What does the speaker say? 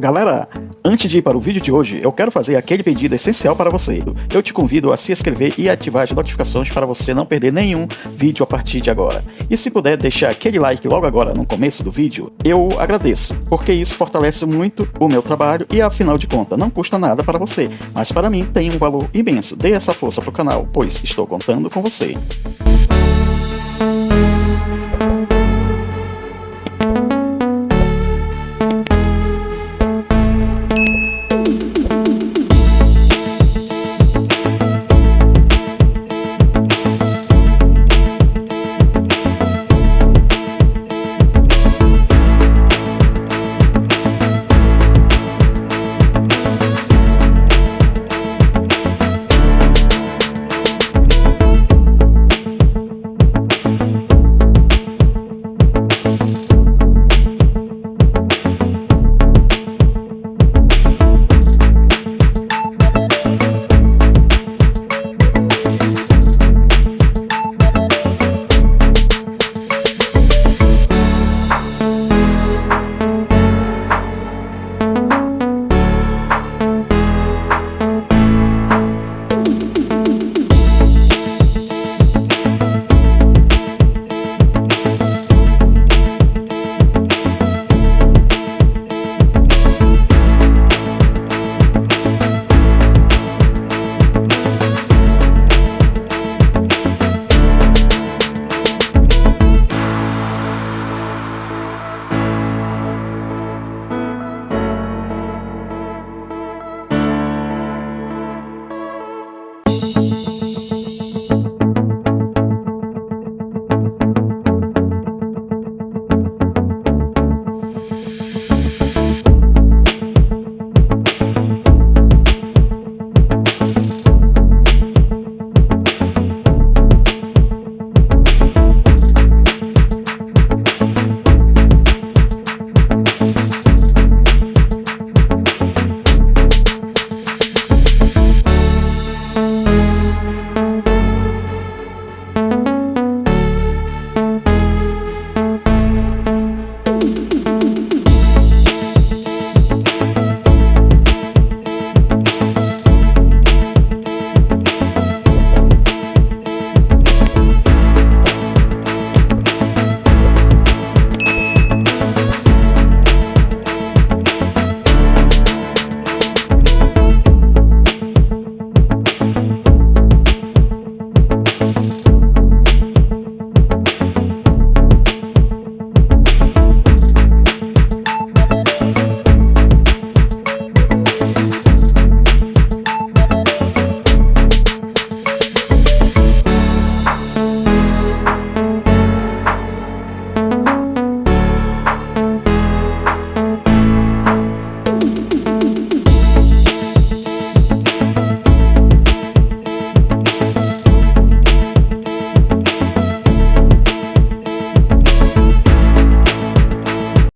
Galera, antes de ir para o vídeo de hoje, eu quero fazer aquele pedido essencial para você. Eu te convido a se inscrever e ativar as notificações para você não perder nenhum vídeo a partir de agora. E se puder deixar aquele like logo agora no começo do vídeo, eu agradeço, porque isso fortalece muito o meu trabalho e afinal de contas não custa nada para você, mas para mim tem um valor imenso. Dê essa força pro canal, pois estou contando com você.